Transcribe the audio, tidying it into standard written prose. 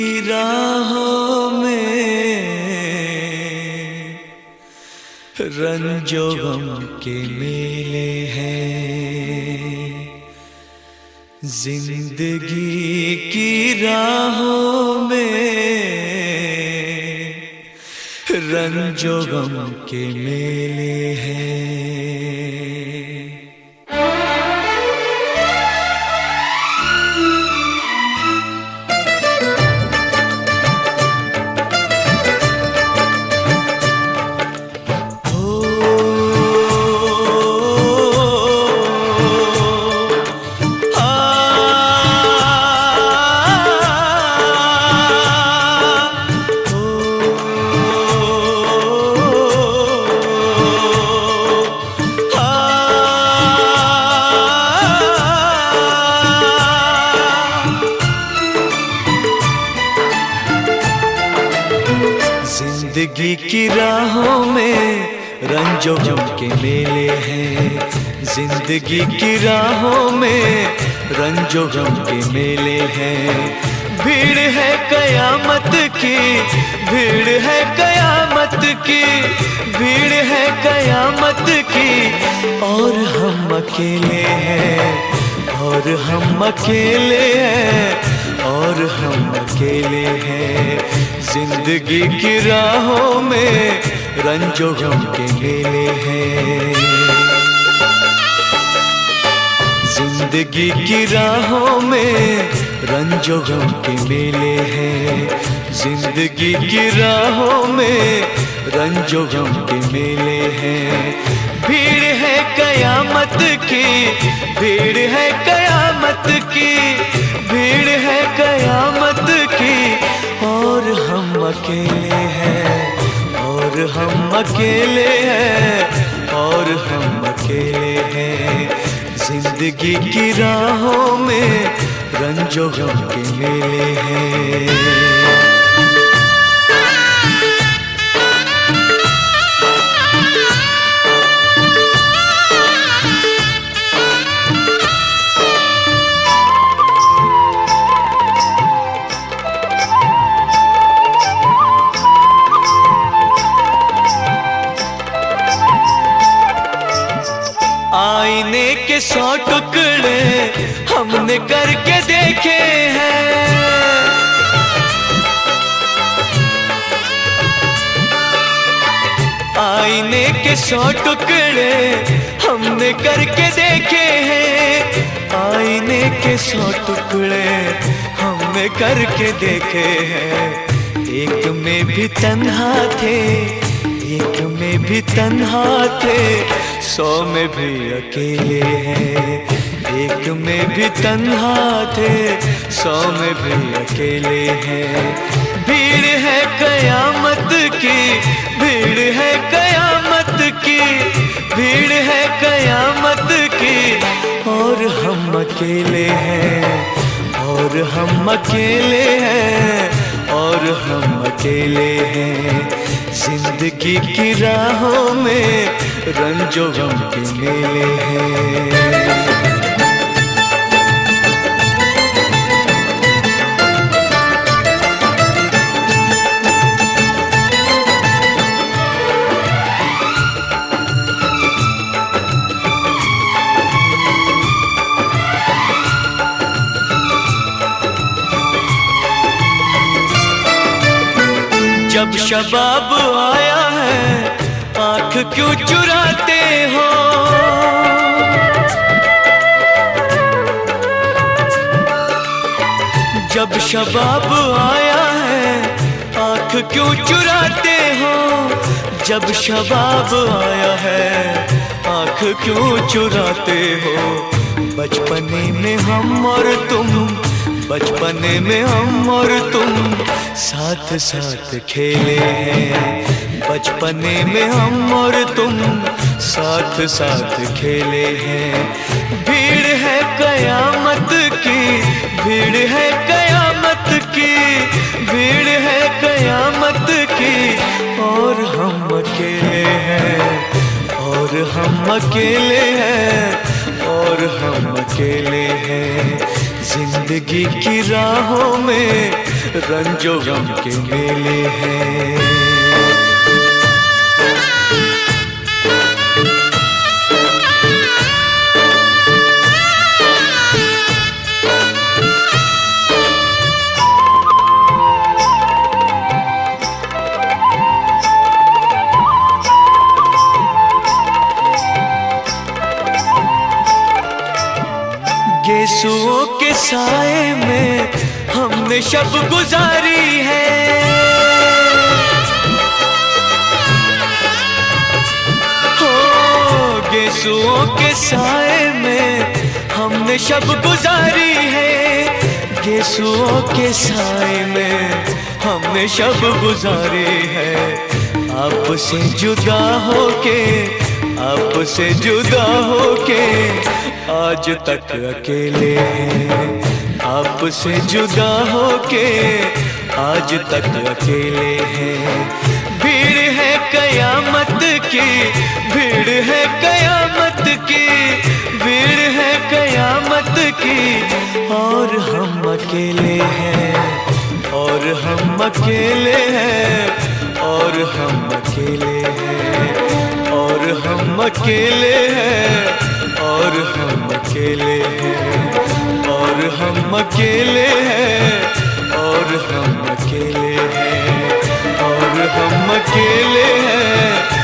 राहों में रंजो गम के मेले हैं। जिंदगी की राहों में रंजो गम के मेले हैं। जिंदगी की राहों में रंजो गम के मेले हैं। जिंदगी की राहों में रंजो गम के मेले हैं। भीड़ है कयामत की, भीड़ है कयामत की, भीड़ है कयामत की। और हम अकेले हैं, और हम अकेले हैं, और हम अकेले हैं। जिंदगी की राहों में रंजो गम के मेले हैं। जिंदगी की राहों में रंजो गम के मेले हैं। जिंदगी की राहों में रंजो गम के मेले हैं। भीड़ है कयामत की, भीड़ है कयामत की, भीड़ है कयामत की। और हम अकेले हैं, और हम अकेले हैं, और हम अकेले हैं। जिंदगी की राहों में रंजो गम के मेले हैं। आईने के 100 टुकड़े हमने करके देखे हैं। आईने के 100 टुकड़े हमने करके देखे हैं। आईने के 100 टुकड़े हमने करके देखे हैं। एक में भी तन्हा थे, एक में भी तन्हा थे, 100 में भी अकेले हैं। एक में भी तन्हा थे, 100 में भी अकेले हैं। भीड़ है कयामत की, भीड़ है कयामत की, भीड़ है कयामत की। और हम अकेले हैं, और हम अकेले हैं, और हम अकेले हैं। जिंदगी की राहों में रंजो गम के मेले हैं। जब शबाब आया है आँख क्यों चुराते हो। जब शबाब आया है आँख क्यों चुराते हो। जब शबाब आया है आँख क्यों चुराते हो। बचपने में हम और तुम, बचपने में हम और तुम साथ साथ खेले हैं। बचपने में हम और तुम साथ साथ खेले हैं। भीड़ है कयामत की, भीड़ है कयामत की, भीड़ है कयामत की। और हम अकेले हैं, और हम अकेले हैं, और हम अकेले हैं। जिंदगी की राहों में रंजो गम के मेले हैं। गेसुओं के साए में हमने शब गुजारी है, हो गेसुओं के साए में हमने शब गुजारी है, गेसुओं के साए में हमने शब गुजारी है। आपसे जुदा होके, आपसे जुदा होके आज तक अकेले हैं, आपसे जुदा होके आज तक अकेले हैं। भीड़ है कयामत की, भीड़ है कयामत की, भीड़ है कयामत की, और हम अकेले हैं, और हम अकेले हैं, और हम अकेले हैं, और हम अकेले हैं, और हम अकेले हैं, और हम अकेले हैं, और हम अकेले हैं, और हम अकेले हैं।